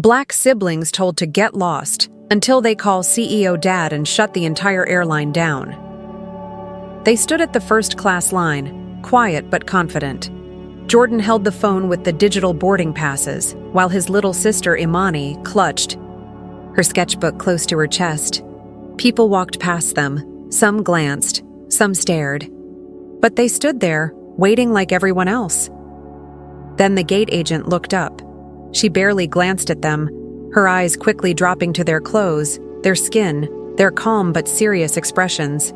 Black siblings told to get lost until they call CEO Dad and shut the entire airline down. They stood at the first-class line, quiet but confident. Jordan held the phone with the digital boarding passes, while his little sister Imani clutched her sketchbook close to her chest. People walked past them. Some glanced, some stared. But they stood there, waiting like everyone else. Then the gate agent looked up. She barely glanced at them, her eyes quickly dropping to their clothes, their skin, their calm but serious expressions.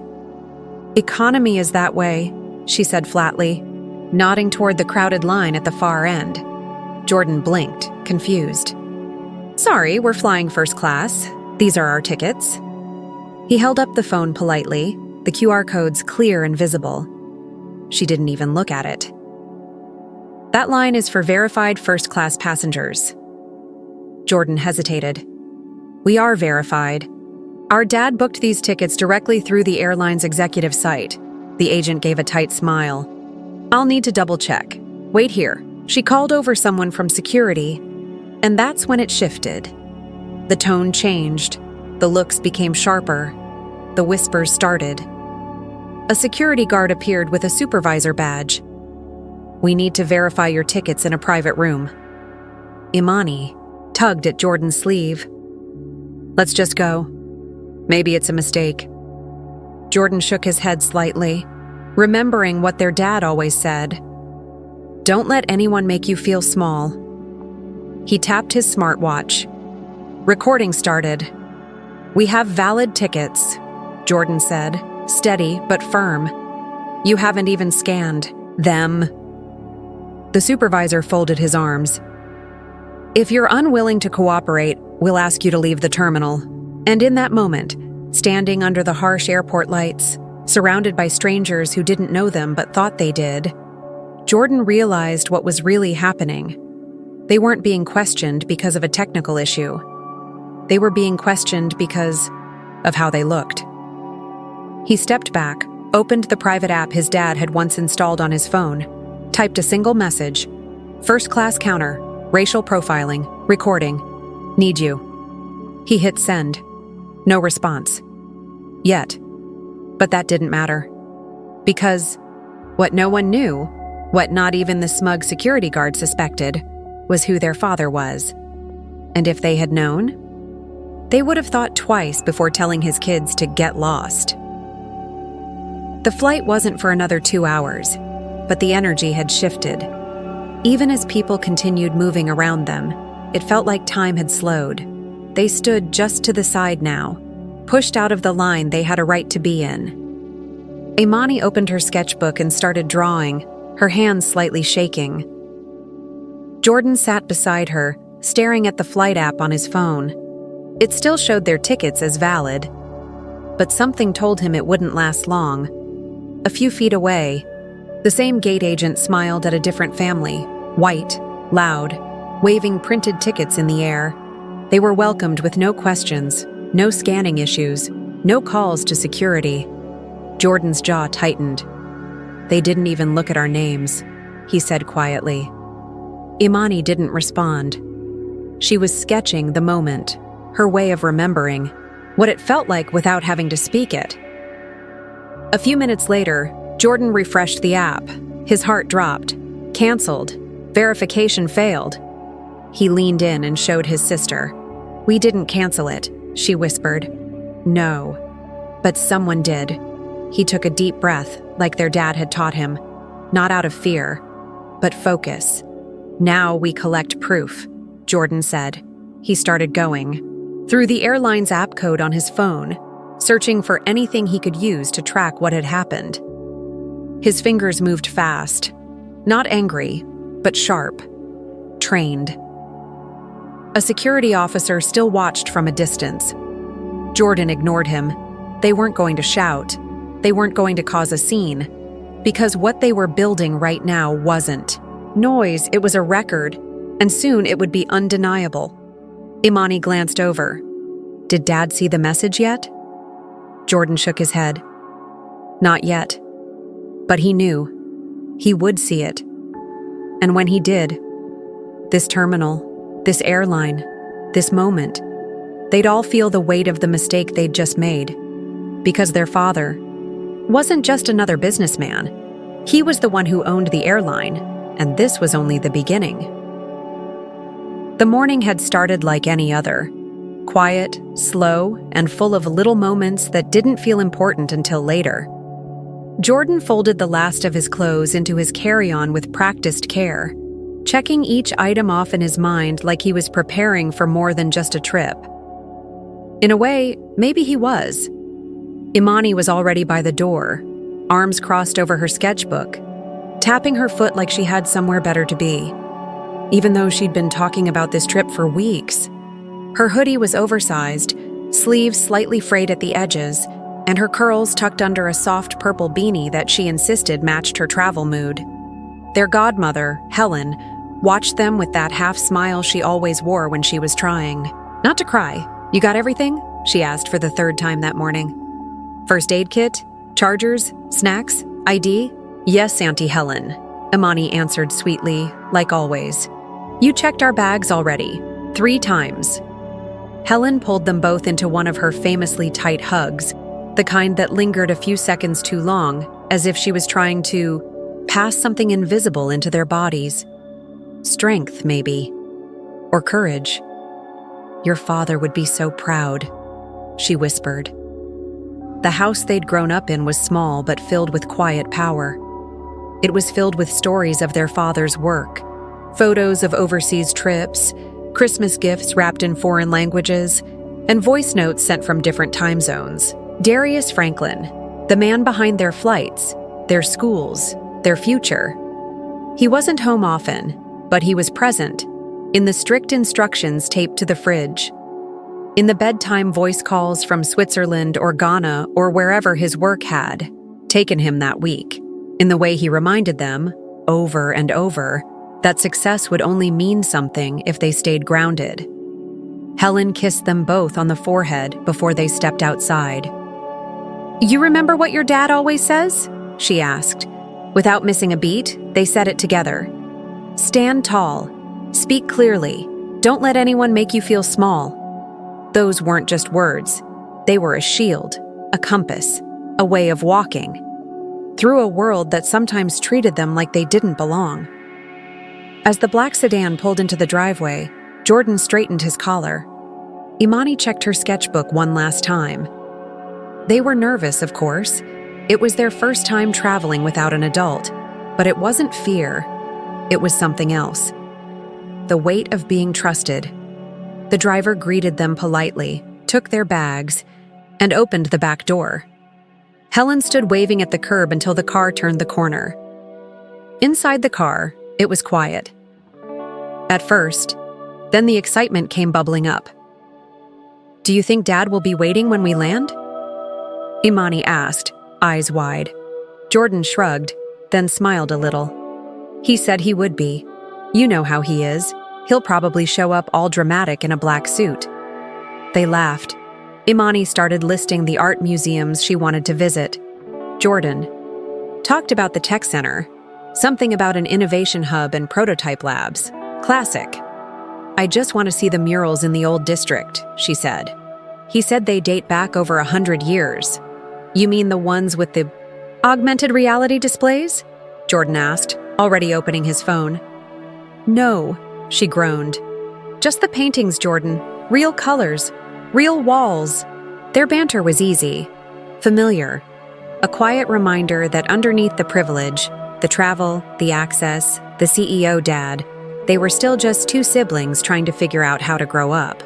"Economy is that way," she said flatly, nodding toward the crowded line at the far end. Jordan blinked, confused. "Sorry, we're flying first class. These are our tickets." He held up the phone politely, the QR codes clear and visible. She didn't even look at it. "That line is for verified first-class passengers." Jordan hesitated. "We are verified. Our dad booked these tickets directly through the airline's executive site." The agent gave a tight smile. "I'll need to double-check. Wait here." She called over someone from security, and that's when it shifted. The tone changed. The looks became sharper. The whispers started. A security guard appeared with a supervisor badge. "We need to verify your tickets in a private room." Imani tugged at Jordan's sleeve. "Let's just go. Maybe it's a mistake." Jordan shook his head slightly, remembering what their dad always said. "Don't let anyone make you feel small." He tapped his smartwatch. Recording started. "We have valid tickets," Jordan said, steady but firm. "You haven't even scanned them." The supervisor folded his arms. "If you're unwilling to cooperate, we'll ask you to leave the terminal." And in that moment, standing under the harsh airport lights, surrounded by strangers who didn't know them but thought they did, Jordan realized what was really happening. They weren't being questioned because of a technical issue. They were being questioned because of how they looked. He stepped back, opened the private app his dad had once installed on his phone, typed a single message: "First-class counter, racial profiling, recording, need you." He hit send. No response. Yet. But that didn't matter. Because what no one knew, what not even the smug security guard suspected, was who their father was. And if they had known, they would have thought twice before telling his kids to get lost. The flight wasn't for another 2 hours, but the energy had shifted. Even as people continued moving around them, it felt like time had slowed. They stood just to the side now, pushed out of the line they had a right to be in. Imani opened her sketchbook and started drawing, her hands slightly shaking. Jordan sat beside her, staring at the flight app on his phone. It still showed their tickets as valid, but something told him it wouldn't last long. A few feet away, the same gate agent smiled at a different family, white, loud, waving printed tickets in the air. They were welcomed with no questions, no scanning issues, no calls to security. Jordan's jaw tightened. "They didn't even look at our names," he said quietly. Imani didn't respond. She was sketching the moment, her way of remembering, what it felt like without having to speak it. A few minutes later, Jordan refreshed the app. His heart dropped. Canceled. Verification failed. He leaned in and showed his sister. "We didn't cancel it," she whispered. "No. But someone did." He took a deep breath, like their dad had taught him. Not out of fear, but focus. "Now we collect proof," Jordan said. He started going through the airline's app code on his phone, searching for anything he could use to track what had happened. His fingers moved fast, not angry, but sharp, trained. A security officer still watched from a distance. Jordan ignored him. They weren't going to shout. They weren't going to cause a scene, because what they were building right now wasn't noise, it was a record, and soon it would be undeniable. Imani glanced over. Did Dad see the message yet? Jordan shook his head. Not yet. But he knew. He would see it. And when he did, this terminal, this airline, this moment. They'd all feel the weight of the mistake they'd just made. Because their father wasn't just another businessman. He was the one who owned the airline, and this was only the beginning. The morning had started like any other. Quiet, slow, and full of little moments that didn't feel important until later. Jordan folded the last of his clothes into his carry-on with practiced care, checking each item off in his mind like he was preparing for more than just a trip. In a way, maybe he was. Imani was already by the door, arms crossed over her sketchbook, tapping her foot like she had somewhere better to be. Even though she'd been talking about this trip for weeks. Her hoodie was oversized, sleeves slightly frayed at the edges, and her curls tucked under a soft purple beanie that she insisted matched her travel mood. Their godmother, Helen, watched them with that half-smile she always wore when she was trying not to cry. "You got everything?" she asked for the third time that morning. "First aid kit? Chargers? Snacks? ID?" "Yes, Auntie Helen," Imani answered sweetly, like always. "You checked our bags already, 3 times." Helen pulled them both into one of her famously tight hugs, the kind that lingered a few seconds too long, as if she was trying to pass something invisible into their bodies. Strength, maybe. Or courage. "Your father would be so proud," she whispered. The house they'd grown up in was small but filled with quiet power. It was filled with stories of their father's work, photos of overseas trips, Christmas gifts wrapped in foreign languages, and voice notes sent from different time zones. Darius Franklin, the man behind their flights, their schools, their future. He wasn't home often, but he was present, in the strict instructions taped to the fridge. In the bedtime voice calls from Switzerland or Ghana or wherever his work had taken him that week, in the way he reminded them, over and over, that success would only mean something if they stayed grounded. Helen kissed them both on the forehead before they stepped outside. "You remember what your dad always says?" she asked. Without missing a beat, they said it together. "Stand tall. Speak clearly. Don't let anyone make you feel small." Those weren't just words. They were a shield, a compass, a way of walking through a world that sometimes treated them like they didn't belong. As the black sedan pulled into the driveway, Jordan straightened his collar. Imani checked her sketchbook one last time. They were nervous, of course. It was their first time traveling without an adult, but it wasn't fear. It was something else. The weight of being trusted. The driver greeted them politely, took their bags, and opened the back door. Helen stood waving at the curb until the car turned the corner. Inside the car, it was quiet. At first, then the excitement came bubbling up. "Do you think Dad will be waiting when we land?" Imani asked, eyes wide. Jordan shrugged, then smiled a little. "He said he would be. You know how he is. He'll probably show up all dramatic in a black suit." They laughed. Imani started listing the art museums she wanted to visit. Jordan talked about the tech center, something about an innovation hub and prototype labs. Classic. "I just want to see the murals in the old district," she said. "He said they date back over 100 years. "You mean the ones with the augmented reality displays?" Jordan asked, already opening his phone. "No," she groaned. "Just the paintings, Jordan. Real colors. Real walls." Their banter was easy, familiar. A quiet reminder that underneath the privilege, the travel, the access, the CEO dad, they were still just 2 siblings trying to figure out how to grow up.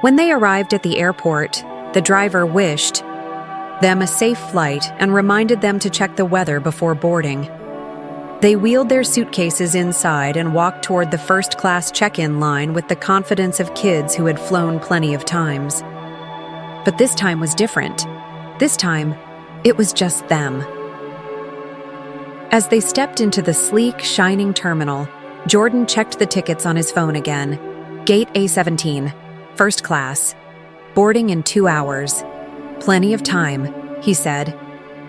When they arrived at the airport, the driver wished them a safe flight and reminded them to check the weather before boarding. They wheeled their suitcases inside and walked toward the first-class check-in line with the confidence of kids who had flown plenty of times. But this time was different. This time, it was just them. As they stepped into the sleek, shining terminal, Jordan checked the tickets on his phone again. Gate A17, first class. Boarding in 2 hours. Plenty of time, he said.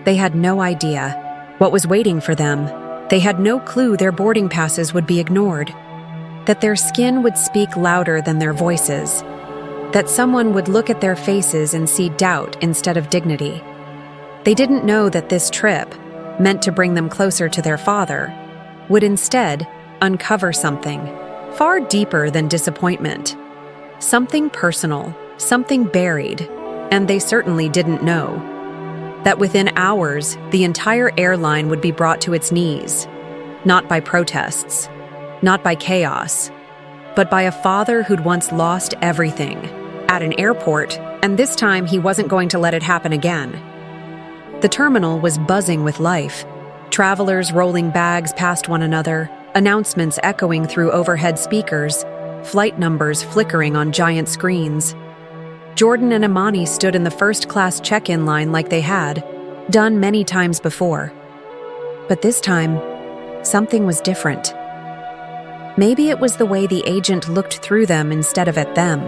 They had no idea what was waiting for them. They had no clue their boarding passes would be ignored. that their skin would speak louder than their voices, that someone would look at their faces and see doubt instead of dignity. They didn't know that this trip, meant to bring them closer to their father, would instead uncover something far deeper than disappointment. Something personal, something buried, and they certainly didn't know that within hours, the entire airline would be brought to its knees, not by protests, not by chaos, but by a father who'd once lost everything at an airport, and this time he wasn't going to let it happen again. The terminal was buzzing with life, travelers rolling bags past one another, announcements echoing through overhead speakers, flight numbers flickering on giant screens. Jordan and Imani stood in the first-class check-in line like they had done many times before. But this time, something was different. Maybe it was the way the agent looked through them instead of at them,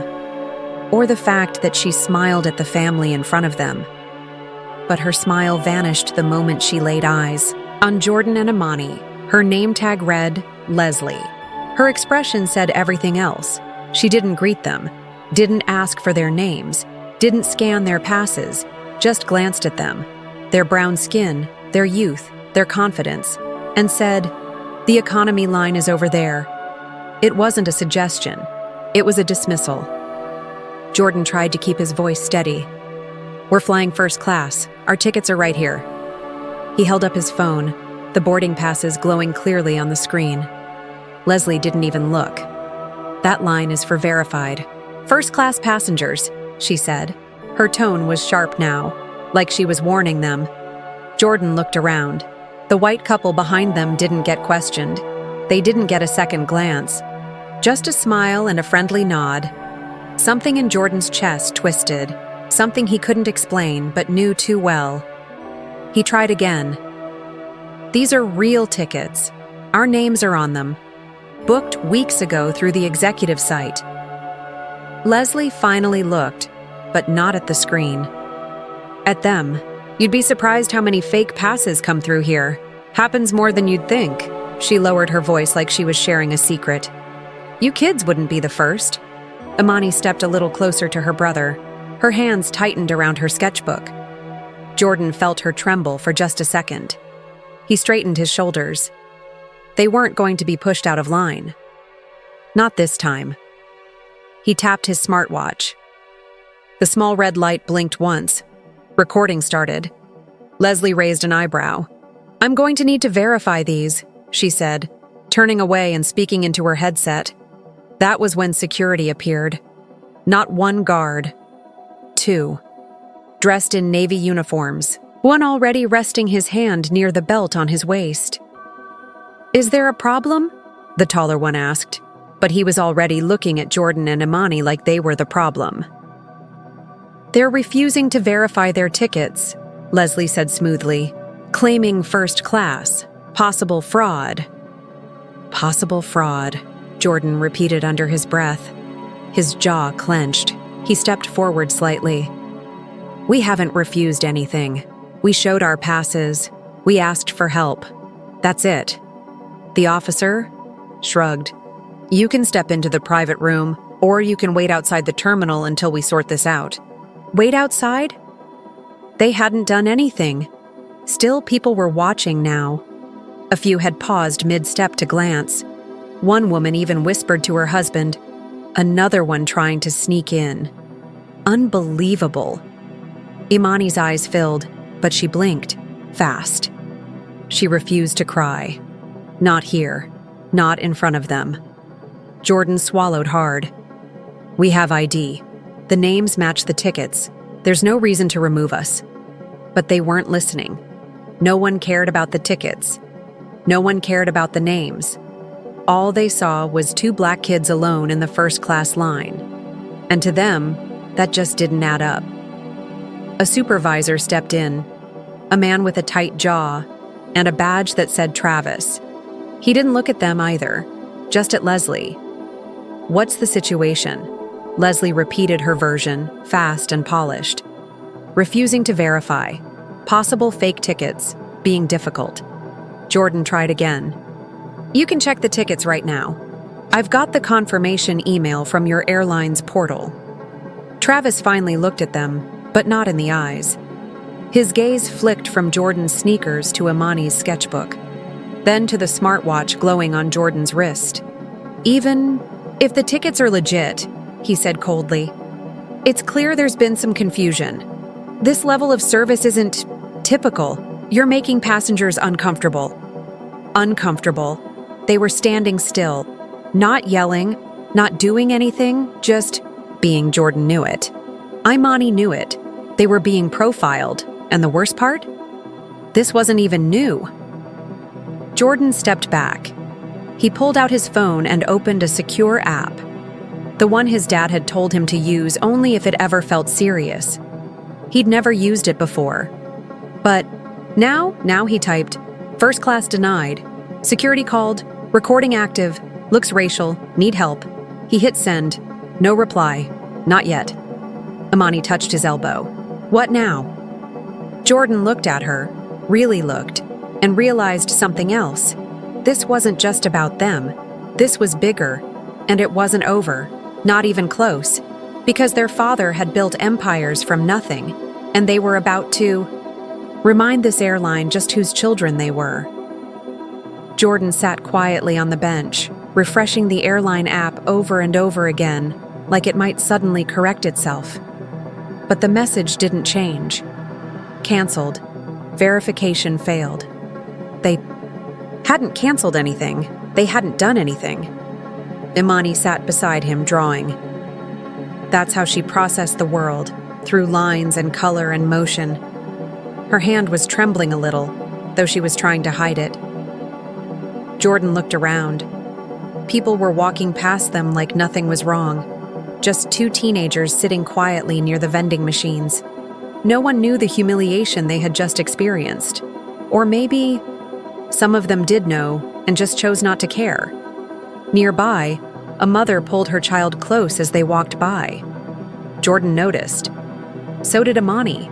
or the fact that she smiled at the family in front of them. But her smile vanished the moment she laid eyes on Jordan and Imani. Her name tag read, Leslie. Her expression said everything else. She didn't greet them, didn't ask for their names, didn't scan their passes, just glanced at them, their brown skin, their youth, their confidence, and said, "The economy line is over there." It wasn't a suggestion. It was a dismissal. Jordan tried to keep his voice steady. "We're flying first class. Our tickets are right here." He held up his phone, the boarding passes glowing clearly on the screen. Leslie didn't even look. "That line is for verified. First-class passengers," she said. Her tone was sharp now, like she was warning them. Jordan looked around. The white couple behind them didn't get questioned. They didn't get a second glance. Just a smile and a friendly nod. Something in Jordan's chest twisted, something he couldn't explain but knew too well. He tried again. "These are real tickets. Our names are on them. Booked weeks ago through the executive site." Leslie finally looked, but not at the screen. At them. "You'd be surprised how many fake passes come through here. Happens more than you'd think." She lowered her voice like she was sharing a secret. "You kids wouldn't be the first." Imani stepped a little closer to her brother. Her hands tightened around her sketchbook. Jordan felt her tremble for just a second. He straightened his shoulders. They weren't going to be pushed out of line. Not this time. He tapped his smartwatch. The small red light blinked once. Recording started. Leslie raised an eyebrow. "I'm going to need to verify these," she said, turning away and speaking into her headset. That was when security appeared. Not one guard. Two. Dressed in navy uniforms, one already resting his hand near the belt on his waist. "Is there a problem?" the taller one asked, but he was already looking at Jordan and Imani like they were the problem. "They're refusing to verify their tickets," Leslie said smoothly, "claiming first class. Possible fraud." "Possible fraud," Jordan repeated under his breath. His jaw clenched. He stepped forward slightly. "We haven't refused anything. We showed our passes. We asked for help. That's it." The officer shrugged. "You can step into the private room, or you can wait outside the terminal until we sort this out." Wait outside? They hadn't done anything. Still, people were watching now. A few had paused mid-step to glance. One woman even whispered to her husband, another one trying to sneak in. Unbelievable. Imani's eyes filled, but she blinked, fast. She refused to cry. Not here. Not in front of them. Jordan swallowed hard. "We have ID. The names match the tickets. There's no reason to remove us." But they weren't listening. No one cared about the tickets. No one cared about the names. All they saw was two black kids alone in the first-class line. And to them, that just didn't add up. A supervisor stepped in, a man with a tight jaw and a badge that said Travis. He didn't look at them either, just at Leslie. "What's the situation?" Leslie repeated her version, fast and polished. Refusing to verify. Possible fake tickets. Being difficult. Jordan tried again. "You can check the tickets right now." I've got the confirmation email from your airline's portal. Travis finally looked at them, but not in the eyes. His gaze flicked from Jordan's sneakers to Imani's sketchbook, then to the smartwatch glowing on Jordan's wrist. Even if the tickets are legit, he said coldly, it's clear there's been some confusion. This level of service isn't typical. You're making passengers uncomfortable. Uncomfortable. They were standing still, not yelling, not doing anything, just being. Jordan knew it. Imani knew it. They were being profiled, and the worst part? This wasn't even new. Jordan stepped back. He pulled out his phone and opened a secure app, the one his dad had told him to use only if it ever felt serious. He'd never used it before. But now he typed, first class denied, security called, recording active, looks racial, need help. He hit send, no reply, not yet. Imani touched his elbow. What now? Jordan looked at her, really looked, and realized something else. This wasn't just about them. This was bigger, and it wasn't over, not even close, because their father had built empires from nothing, and they were about to remind this airline just whose children they were. Jordan sat quietly on the bench, refreshing the airline app over and over again, like it might suddenly correct itself. But the message didn't change. Canceled. Verification failed. They hadn't canceled anything. They hadn't done anything. Imani sat beside him, drawing. That's how she processed the world, through lines and color and motion. Her hand was trembling a little, though she was trying to hide it. Jordan looked around. People were walking past them like nothing was wrong. Just two teenagers sitting quietly near the vending machines. No one knew the humiliation they had just experienced. Or maybe some of them did know and just chose not to care. Nearby, a mother pulled her child close as they walked by. Jordan noticed. So did Imani.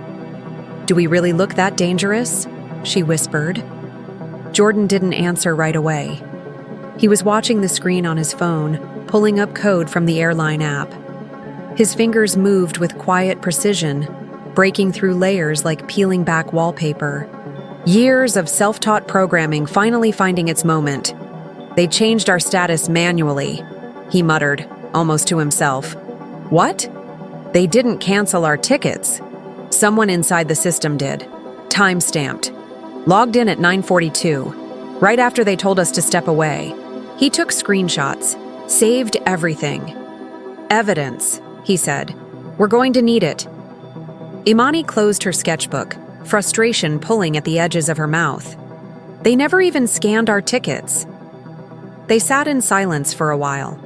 Do we really look that dangerous? She whispered. Jordan didn't answer right away. He was watching the screen on his phone, pulling up code from the airline app. His fingers moved with quiet precision, breaking through layers like peeling back wallpaper. Years of self-taught programming finally finding its moment. They changed our status manually, he muttered, almost to himself. What? They didn't cancel our tickets. Someone inside the system did. Time-stamped. Logged in at 9:42, right after they told us to step away. He took screenshots, saved everything. Evidence, he said. We're going to need it. Imani closed her sketchbook, frustration pulling at the edges of her mouth. They never even scanned our tickets. They sat in silence for a while.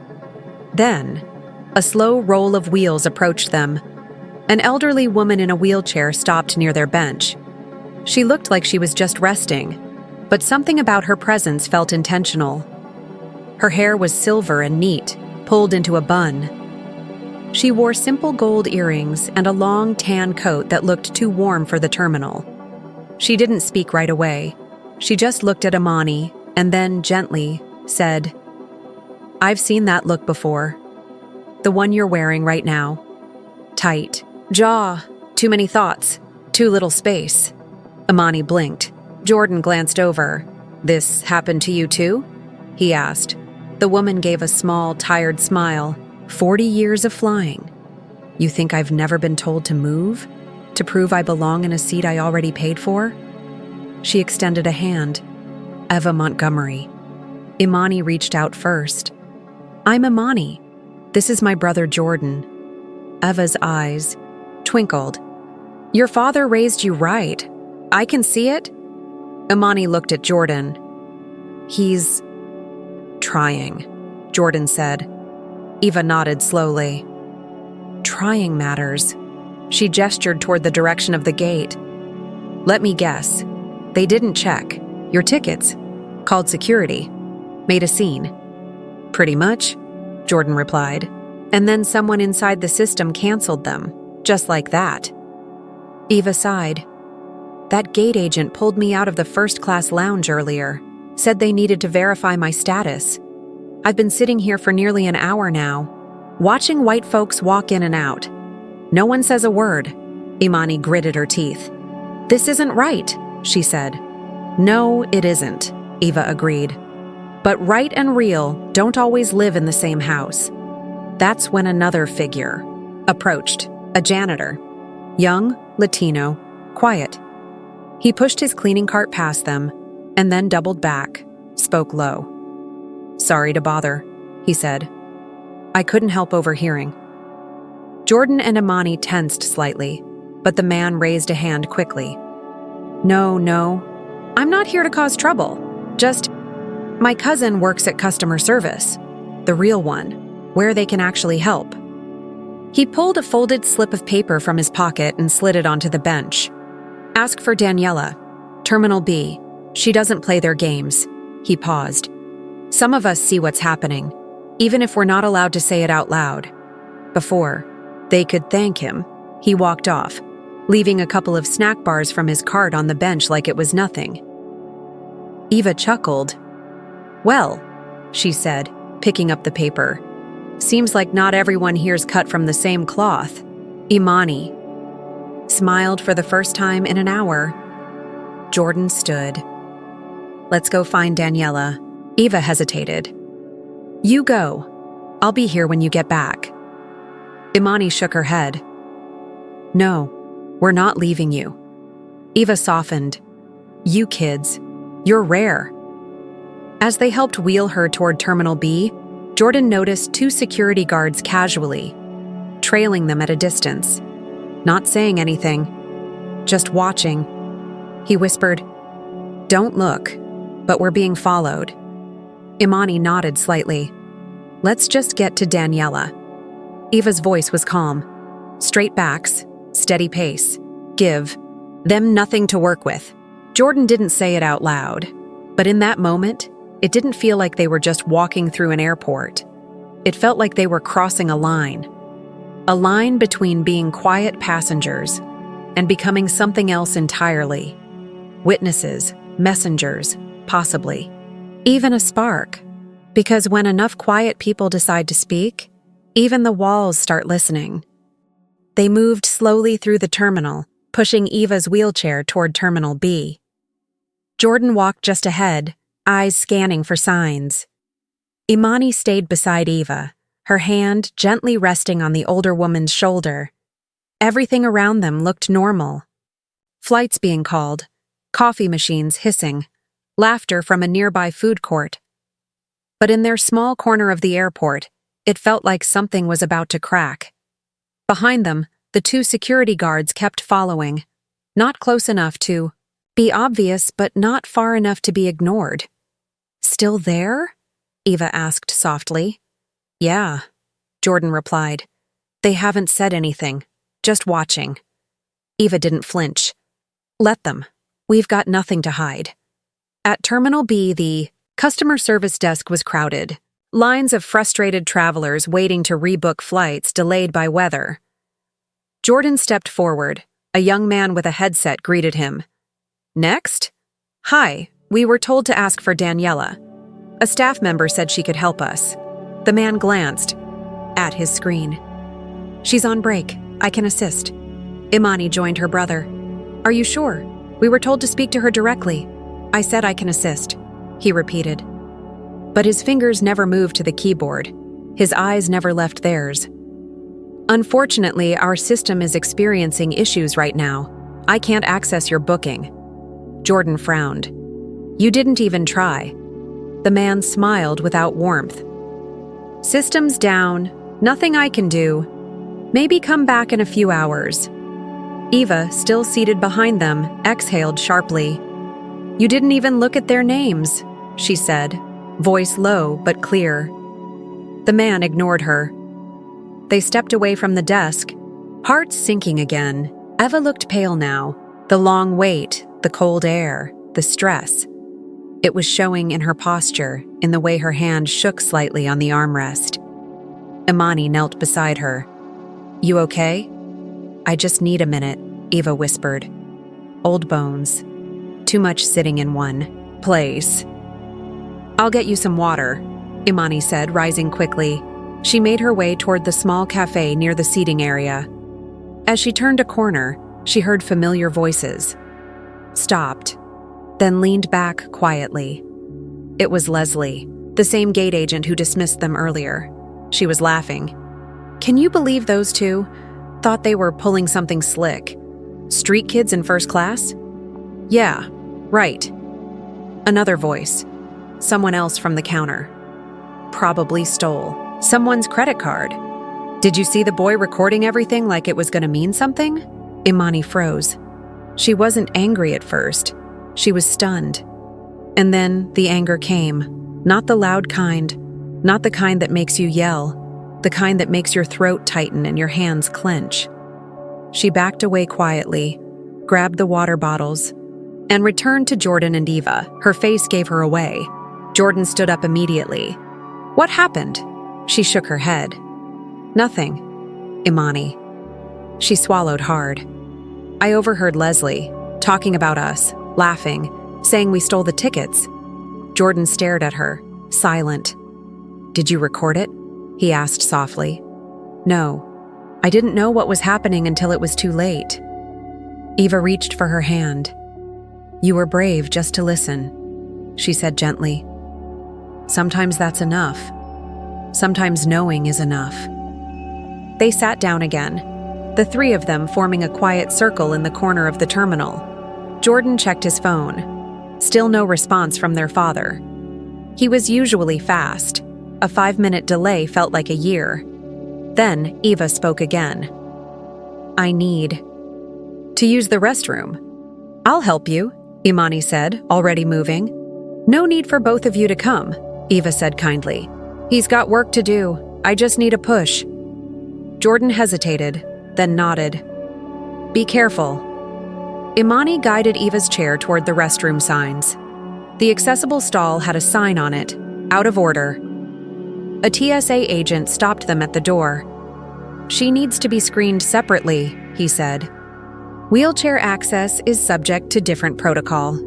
Then, a slow roll of wheels approached them. An elderly woman in a wheelchair stopped near their bench. She looked like she was just resting, but something about her presence felt intentional. Her hair was silver and neat, pulled into a bun. She wore simple gold earrings and a long tan coat that looked too warm for the terminal. She didn't speak right away. She just looked at Imani and then gently said, I've seen that look before. The one you're wearing right now. Tight. Jaw. Too many thoughts. Too little space. Imani blinked. Jordan glanced over. This happened to you too? He asked. The woman gave a small, tired smile. 40 years of flying. You think I've never been told to move? To prove I belong in a seat I already paid for? She extended a hand. Eva Montgomery. Imani reached out first. I'm Imani. This is my brother Jordan. Eva's eyes twinkled. Your father raised you right. I can see it. Imani looked at Jordan. He's trying, Jordan said. Eva nodded slowly. Trying matters. She gestured toward the direction of the gate. Let me guess. They didn't check. Your tickets. Called security. Made a scene. Pretty much, Jordan replied. And then someone inside the system canceled them. Just like that. Eva sighed. That gate agent pulled me out of the first-class lounge earlier. Said they needed to verify my status. I've been sitting here for nearly an hour now, watching white folks walk in and out. No one says a word. Imani gritted her teeth. This isn't right, she said. No, it isn't, Eva agreed. But right and real don't always live in the same house. That's when another figure approached, a janitor. Young, Latino, quiet. He pushed his cleaning cart past them and then doubled back, spoke low. Sorry to bother, he said. I couldn't help overhearing. Jordan and Imani tensed slightly, but the man raised a hand quickly. No, I'm not here to cause trouble. Just, my cousin works at customer service, the real one, where they can actually help. He pulled a folded slip of paper from his pocket and slid it onto the bench. Ask for Daniela, Terminal B. She doesn't play their games. He paused. Some of us see what's happening, even if we're not allowed to say it out loud. Before they could thank him, he walked off, leaving a couple of snack bars from his cart on the bench like it was nothing. Eva chuckled. Well, she said, picking up the paper. Seems like not everyone here's cut from the same cloth. Imani smiled for the first time in an hour. Jordan stood. Let's go find Daniela. Eva hesitated. You go. I'll be here when you get back. Imani shook her head. No, we're not leaving you. Eva softened. You kids, you're rare. As they helped wheel her toward Terminal B, Jordan noticed two security guards casually, trailing them at a distance, not saying anything, just watching. He whispered, Don't look, but we're being followed. Imani nodded slightly. Let's just get to Daniela. Eva's voice was calm. Straight backs, steady pace. Give them nothing to work with. Jordan didn't say it out loud, but in that moment, it didn't feel like they were just walking through an airport. It felt like they were crossing a line between being quiet passengers and becoming something else entirely. Witnesses, messengers, possibly. Even a spark. Because when enough quiet people decide to speak, even the walls start listening. They moved slowly through the terminal, pushing Eva's wheelchair toward Terminal B. Jordan walked just ahead, eyes scanning for signs. Imani stayed beside Eva, her hand gently resting on the older woman's shoulder. Everything around them looked normal. Flights being called, coffee machines hissing, laughter from a nearby food court. But in their small corner of the airport, it felt like something was about to crack. Behind them, the two security guards kept following, not close enough to be obvious but not far enough to be ignored. Still there? Eva asked softly. Yeah, Jordan replied. They haven't said anything, just watching. Eva didn't flinch. Let them. We've got nothing to hide. At Terminal B, the customer service desk was crowded. Lines of frustrated travelers waiting to rebook flights delayed by weather. Jordan stepped forward. A young man with a headset greeted him. Next? Hi, we were told to ask for Daniela. A staff member said she could help us. The man glanced at his screen. She's on break. I can assist. Imani joined her brother. Are you sure? We were told to speak to her directly. I said I can assist, he repeated. But his fingers never moved to the keyboard. His eyes never left theirs. Unfortunately, our system is experiencing issues right now. I can't access your booking. Jordan frowned. You didn't even try. The man smiled without warmth. System's down. Nothing I can do. Maybe come back in a few hours. Eva, still seated behind them, exhaled sharply. You didn't even look at their names, she said, voice low but clear. The man ignored her. They stepped away from the desk, hearts sinking again. Eva looked pale now. The long wait, the cold air, the stress. It was showing in her posture, in the way her hand shook slightly on the armrest. Imani knelt beside her. You okay? I just need a minute, Eva whispered. Old bones. Too much sitting in one place. I'll get you some water. Imani said, rising quickly. She made her way toward the small cafe near the seating area. As she turned a corner, she heard familiar voices. Stopped, then leaned back quietly. It was Leslie, the same gate agent who dismissed them earlier. She was laughing. Can you believe those two? Thought they were pulling something slick. Street kids in first class? Yeah, right. Another voice. Someone else from the counter. Probably stole someone's credit card. Did you see the boy recording everything like it was going to mean something? Imani froze. She wasn't angry at first. She was stunned. And then the anger came. Not the loud kind. Not the kind that makes you yell. The kind that makes your throat tighten and your hands clench. She backed away quietly, grabbed the water bottles, and returned to Jordan and Eva. Her face gave her away. Jordan stood up immediately. What happened? She shook her head. Nothing, Imani. She swallowed hard. I overheard Leslie talking about us, laughing, saying we stole the tickets. Jordan stared at her, silent. Did you record it? He asked softly. No. I didn't know what was happening until it was too late. Eva reached for her hand. You were brave just to listen, she said gently. Sometimes that's enough. Sometimes knowing is enough. They sat down again, the three of them forming a quiet circle in the corner of the terminal. Jordan checked his phone. Still no response from their father. He was usually fast. A 5-minute delay felt like a year. Then Eva spoke again. I need to use the restroom. I'll help you, Imani said, already moving. No need for both of you to come, Eva said kindly. He's got work to do. I just need a push. Jordan hesitated, then nodded. Be careful. Imani guided Eva's chair toward the restroom signs. The accessible stall had a sign on it, out of order. A TSA agent stopped them at the door. She needs to be screened separately, he said. Wheelchair access is subject to different protocol.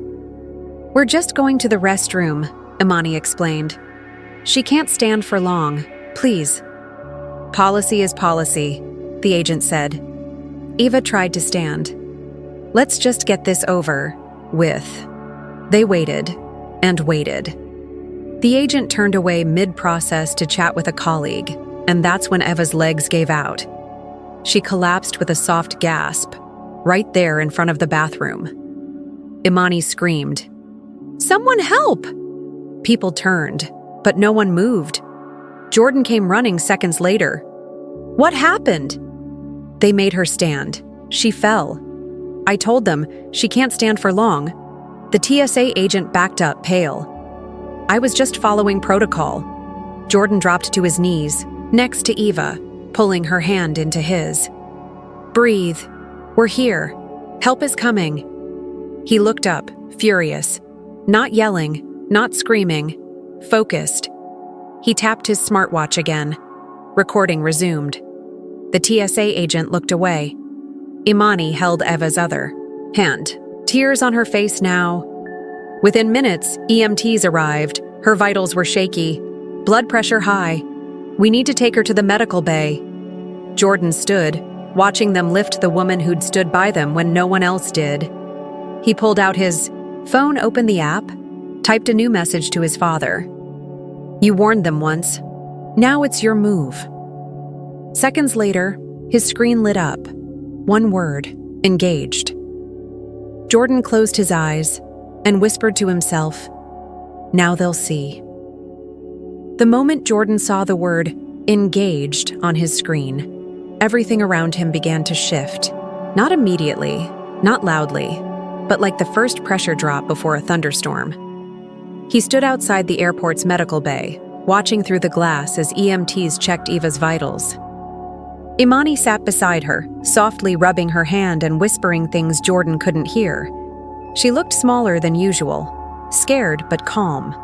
We're just going to the restroom, Imani explained. She can't stand for long, please. Policy is policy, the agent said. Eva tried to stand. Let's just get this over with. They waited and waited. The agent turned away mid-process to chat with a colleague, and that's when Eva's legs gave out. She collapsed with a soft gasp, right there in front of the bathroom. Imani screamed, Someone help! People turned, but no one moved. Jordan came running seconds later. What happened? They made her stand. She fell. I told them she can't stand for long. The TSA agent backed up, pale. I was just following protocol. Jordan dropped to his knees, next to Eva, pulling her hand into his. Breathe. We're here. Help is coming. He looked up, furious. Not yelling, not screaming. Focused. He tapped his smartwatch again. Recording resumed. The TSA agent looked away. Imani held Eva's other hand, tears on her face now. Within minutes, EMTs arrived. Her vitals were shaky, blood pressure high. We need to take her to the medical bay. Jordan stood, watching them lift the woman who'd stood by them when no one else did. He pulled out his phone, opened the app, typed a new message to his father. You warned them once. Now it's your move. Seconds later, his screen lit up. One word, engaged. Jordan closed his eyes and whispered to himself, now they'll see. The moment Jordan saw the word engaged on his screen, everything around him began to shift. Not immediately, not loudly, but like the first pressure drop before a thunderstorm. He stood outside the airport's medical bay, watching through the glass as EMTs checked Eva's vitals. Imani sat beside her, softly rubbing her hand and whispering things Jordan couldn't hear. She looked smaller than usual, scared but calm.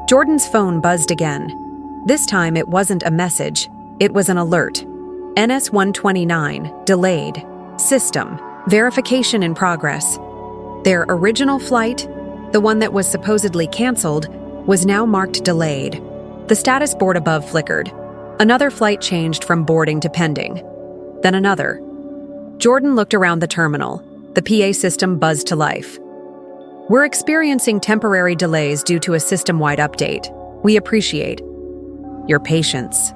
Jordan's phone buzzed again. This time it wasn't a message, it was an alert. NS-129, delayed. System, verification in progress. Their original flight, the one that was supposedly canceled, was now marked delayed. The status board above flickered. Another flight changed from boarding to pending. Then another. Jordan looked around the terminal. The PA system buzzed to life. "We're experiencing temporary delays due to a system-wide update. We appreciate your patience."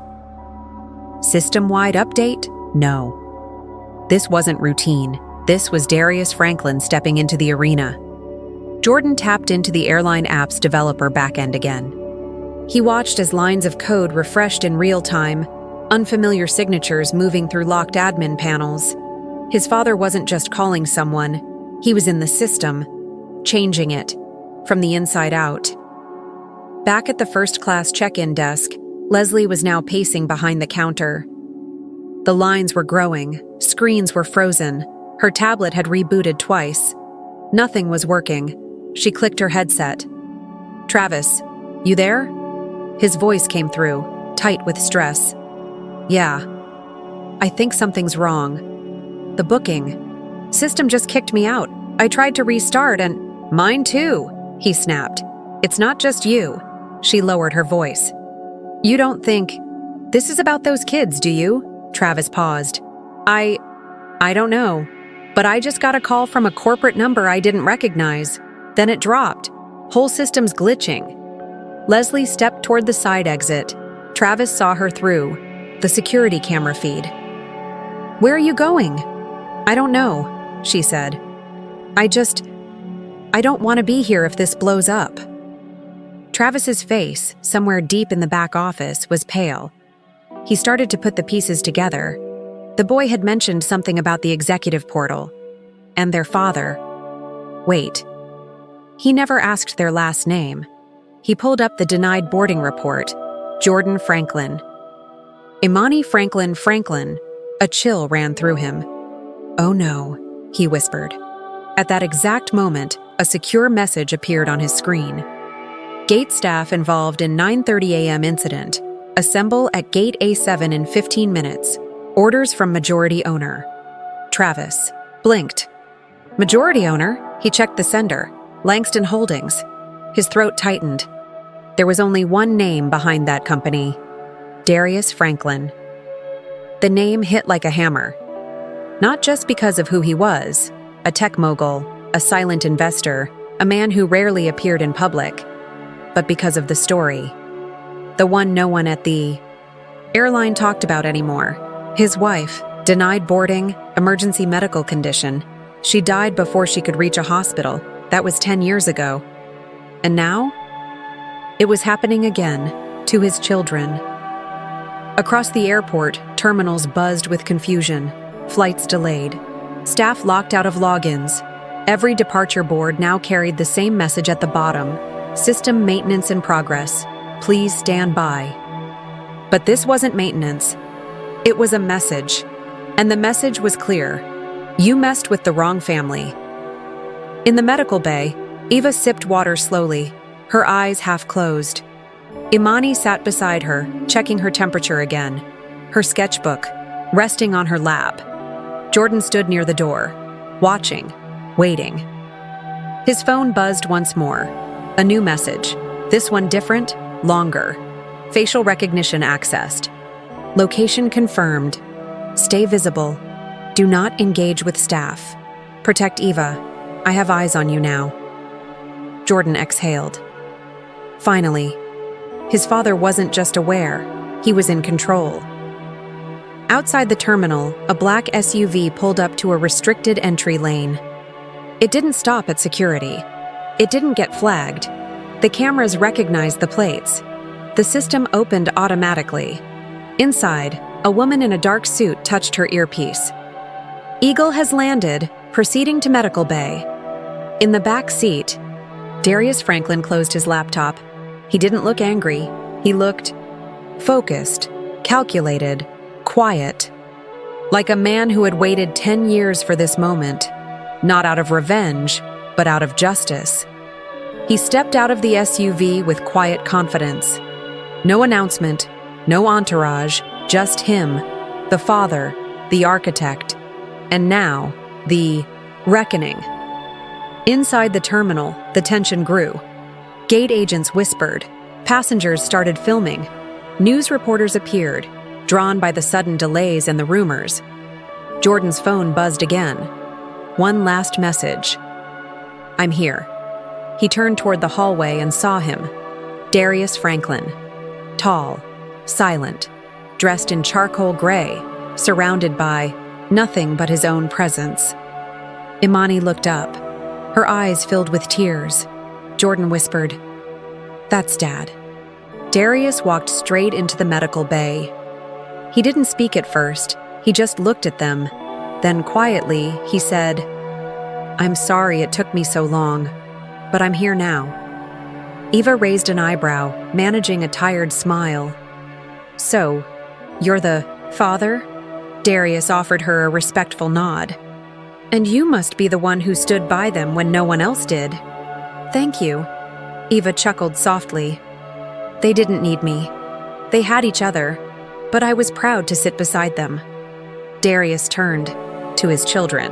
System-wide update? No. This wasn't routine. This was Darius Franklin stepping into the arena. Jordan tapped into the Airline app's developer backend again. He watched as lines of code refreshed in real time, unfamiliar signatures moving through locked admin panels. His father wasn't just calling someone, he was in the system, changing it, from the inside out. Back at the first-class check-in desk, Leslie was now pacing behind the counter. The lines were growing, screens were frozen, her tablet had rebooted twice. Nothing was working. She clicked her headset. "Travis, you there?" His voice came through, tight with stress. "Yeah. I think something's wrong. The booking. System just kicked me out. I tried to restart and—" "Mine too," he snapped. "It's not just you." She lowered her voice. "You don't think this is about those kids, do you?" Travis paused. I don't know, but I just got a call from a corporate number I didn't recognize. Then it dropped. Whole system's glitching." Leslie stepped toward the side exit. Travis saw her through the security camera feed. "Where are you going?" "I don't know," she said. I don't want to be here if this blows up." Travis's face, somewhere deep in the back office, was pale. He started to put the pieces together. The boy had mentioned something about the executive portal. And their father. Wait. He never asked their last name. He pulled up the denied boarding report. Jordan Franklin. Imani Franklin. A chill ran through him. "Oh no," he whispered. At that exact moment, a secure message appeared on his screen. "Gate staff involved in 9:30 a.m. incident. Assemble at Gate A7 in 15 minutes. Orders from majority owner." Travis blinked. "Majority owner?" He checked the sender. Langston Holdings. His throat tightened. There was only one name behind that company. Darius Franklin. The name hit like a hammer. Not just because of who he was, a tech mogul, a silent investor, a man who rarely appeared in public, but because of the story. The one no one at the airline talked about anymore. His wife, denied boarding, emergency medical condition. She died before she could reach a hospital. That was 10 years ago. And now? It was happening again, to his children. Across the airport, terminals buzzed with confusion. Flights delayed. Staff locked out of logins. Every departure board now carried the same message at the bottom. System maintenance in progress. Please stand by. But this wasn't maintenance. It was a message. And the message was clear. You messed with the wrong family. In the medical bay, Eva sipped water slowly, her eyes half closed. Imani sat beside her, checking her temperature again, her sketchbook resting on her lap. Jordan stood near the door, watching, waiting. His phone buzzed once more. A new message. This one different, longer. Facial recognition accessed. Location confirmed. Stay visible. Do not engage with staff. Protect Eva. I have eyes on you now. Jordan exhaled. Finally, his father wasn't just aware, he was in control. Outside the terminal, a black SUV pulled up to a restricted entry lane. It didn't stop at security. It didn't get flagged. The cameras recognized the plates. The system opened automatically. Inside, a woman in a dark suit touched her earpiece. Eagle has landed, proceeding to medical bay. In the back seat, Darius Franklin closed his laptop. He didn't look angry. He looked focused, calculated, quiet. Like a man who had waited 10 years for this moment, not out of revenge, but out of justice. He stepped out of the SUV with quiet confidence. No announcement, no entourage, just him, the father, the architect, and now, the reckoning. Inside the terminal, the tension grew. Gate agents whispered, Passengers started filming. News reporters appeared, drawn by the sudden delays and the rumors. Jordan's phone buzzed again. One last message. "I'm here." He turned toward the hallway and saw him. Darius Franklin. Tall, silent, dressed in charcoal gray, surrounded by nothing but his own presence. Imani looked up, her eyes filled with tears. Jordan whispered, "That's Dad." Darius walked straight into the medical bay. He didn't speak at first, he just looked at them. Then quietly, he said, "I'm sorry it took me so long, but I'm here now." Eva raised an eyebrow, managing a tired smile. "So, you're the father?" Darius offered her a respectful nod. "And you must be the one who stood by them when no one else did." "Thank you." Eva chuckled softly. "They didn't need me. They had each other, but I was proud to sit beside them." Darius turned to his children.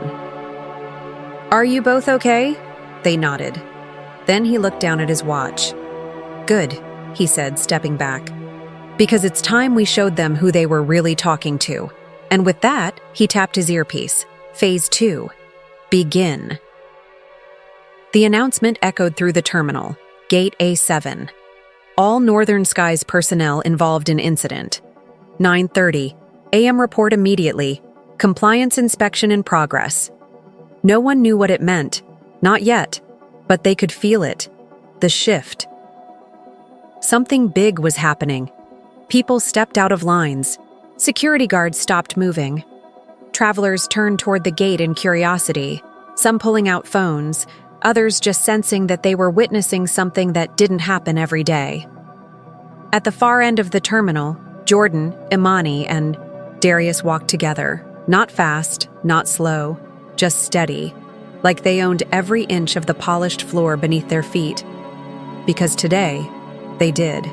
"Are you both okay?" They nodded. Then he looked down at his watch. "Good," he said, stepping back. "Because it's time we showed them who they were really talking to." And with that, he tapped his earpiece. Phase 2. Begin. The announcement echoed through the terminal. Gate A7. All Northern Skies personnel involved in incident. 9:30 a.m. report immediately. Compliance inspection in progress. No one knew what it meant. Not yet. But they could feel it. The shift. Something big was happening. People stepped out of lines. Security guards stopped moving. Travelers turned toward the gate in curiosity, some pulling out phones, others just sensing that they were witnessing something that didn't happen every day. At the far end of the terminal, Jordan, Imani, and Darius walked together, not fast, not slow, just steady, like they owned every inch of the polished floor beneath their feet. Because today, they did.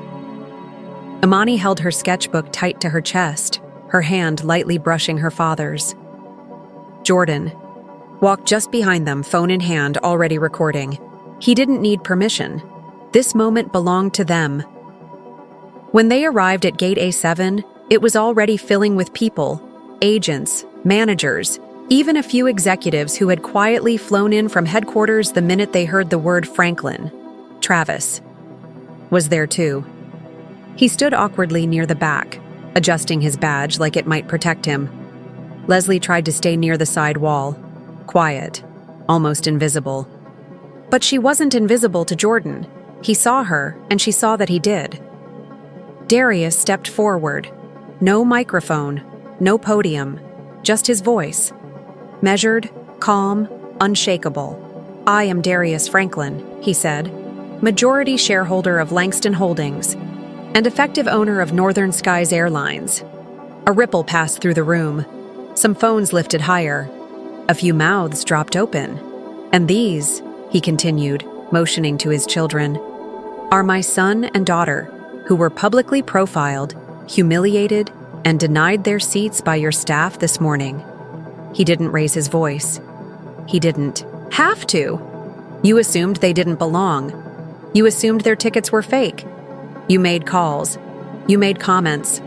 Imani held her sketchbook tight to her chest, her hand lightly brushing her father's. Jordan walked just behind them, phone in hand, already recording. He didn't need permission. This moment belonged to them. When they arrived at Gate A7, it was already filling with people, agents, managers, even a few executives who had quietly flown in from headquarters the minute they heard the word Franklin. Travis was there too. He stood awkwardly near the back, adjusting his badge like it might protect him. Leslie tried to stay near the side wall, quiet, almost invisible. But she wasn't invisible to Jordan. He saw her, and she saw that he did. Darius stepped forward. No microphone, no podium, just his voice. Measured, calm, unshakable. "I am Darius Franklin," he said, majority shareholder of Langston Holdings, and effective owner of Northern Skies Airlines. A ripple passed through the room. Some phones lifted higher. A few mouths dropped open. "And these," he continued, motioning to his children, "are my son and daughter, who were publicly profiled, humiliated, and denied their seats by your staff this morning." He didn't raise his voice. He didn't have to. You assumed they didn't belong. You assumed their tickets were fake. You made calls. You made comments.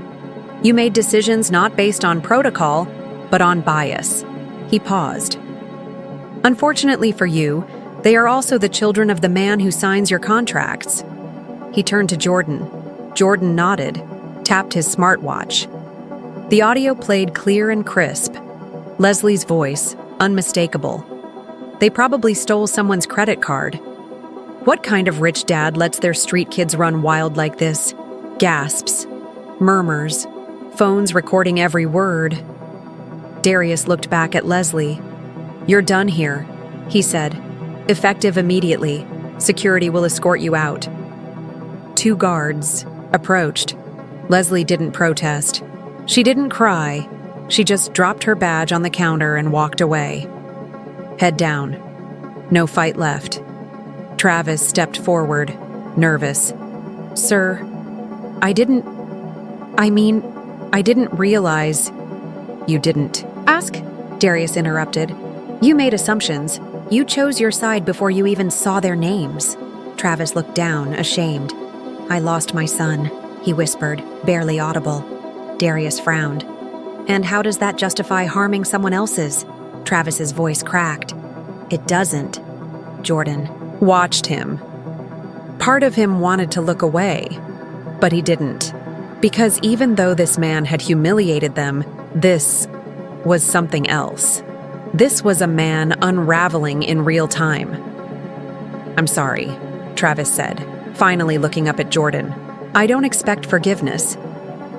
You made decisions not based on protocol, but on bias. He paused. "Unfortunately for you, they are also the children of the man who signs your contracts." He turned to Jordan. Jordan nodded, tapped his smartwatch. The audio played clear and crisp. Leslie's voice, unmistakable. They probably stole someone's credit card. What kind of rich dad lets their street kids run wild like this? Gasps, murmurs, phones recording every word. Darius looked back at Leslie. "You're done here," he said. "Effective immediately. Security will escort you out." 2 guards approached. Leslie didn't protest. She didn't cry. She just dropped her badge on the counter and walked away. Head down. No fight left. Travis stepped forward, nervous. "Sir, I didn't realize." "You didn't ask?" Darius interrupted. "You made assumptions. You chose your side before you even saw their names." Travis looked down, ashamed. I lost my son, he whispered, barely audible. Darius frowned. And how does that justify harming someone else's? Travis's voice cracked. It doesn't. Jordan watched him. Part of him wanted to look away, but he didn't. Because even though this man had humiliated them, this was something else. This was a man unraveling in real time. I'm sorry, Travis said, finally looking up at Jordan. I don't expect forgiveness,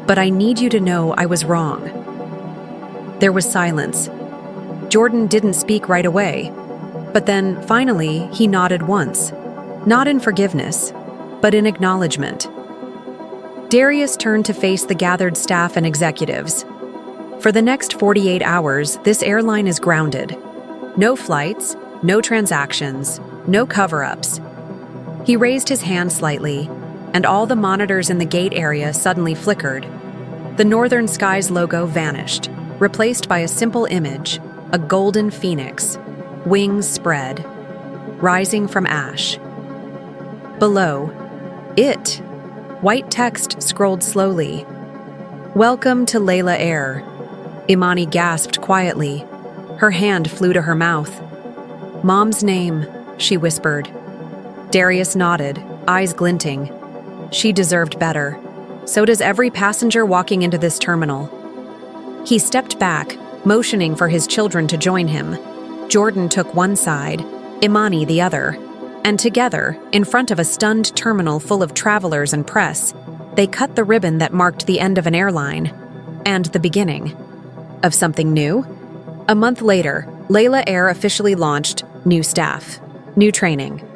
but I need you to know I was wrong. There was silence. Jordan didn't speak right away, but then finally he nodded once, not in forgiveness, but in acknowledgement. Darius turned to face the gathered staff and executives. For the next 48 hours, this airline is grounded. No flights, no transactions, no cover-ups. He raised his hand slightly, and all the monitors in the gate area suddenly flickered. The Northern Skies logo vanished, replaced by a simple image, a golden phoenix, wings spread, rising from ash. Below, it, white text scrolled slowly. Welcome to Layla Air. Imani gasped quietly. Her hand flew to her mouth. Mom's name, she whispered. Darius nodded, eyes glinting. She deserved better. So does every passenger walking into this terminal. He stepped back, motioning for his children to join him. Jordan took one side, Imani the other, and together, in front of a stunned terminal full of travelers and press, they cut the ribbon that marked the end of an airline, and the beginning of something new. A month later, Layla Air officially launched new staff, new training,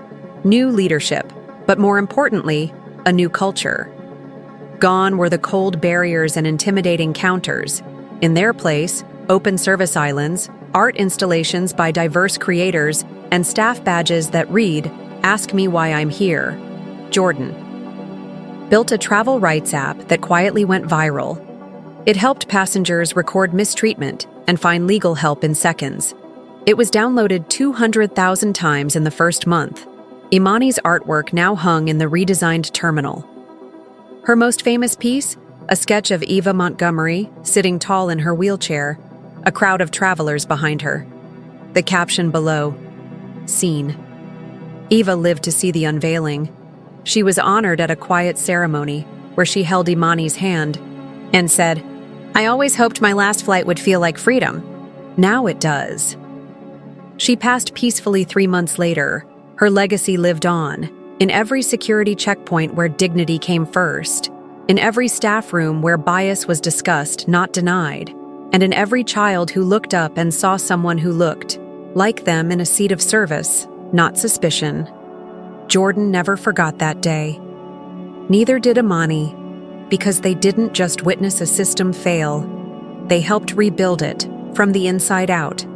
new leadership, but more importantly, a new culture. Gone were the cold barriers and intimidating counters. In their place, open service islands, art installations by diverse creators, and staff badges that read, "Ask me why I'm here." Jordan built a travel rights app that quietly went viral. It helped passengers record mistreatment and find legal help in seconds. It was downloaded 200,000 times in the first month. Imani's artwork now hung in the redesigned terminal. Her most famous piece, a sketch of Eva Montgomery sitting tall in her wheelchair, a crowd of travelers behind her. The caption below, "Seen." Eva lived to see the unveiling. She was honored at a quiet ceremony where she held Imani's hand and said, "I always hoped my last flight would feel like freedom. Now it does." She passed peacefully 3 months later. Her legacy lived on, in every security checkpoint where dignity came first, in every staff room where bias was discussed, not denied, and in every child who looked up and saw someone who looked like them in a seat of service, not suspicion. Jordan never forgot that day. Neither did Imani, because they didn't just witness a system fail, they helped rebuild it from the inside out.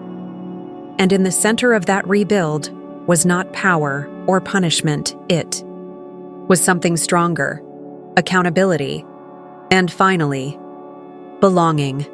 And in the center of that rebuild was not power or punishment, it was something stronger, accountability, and finally, belonging.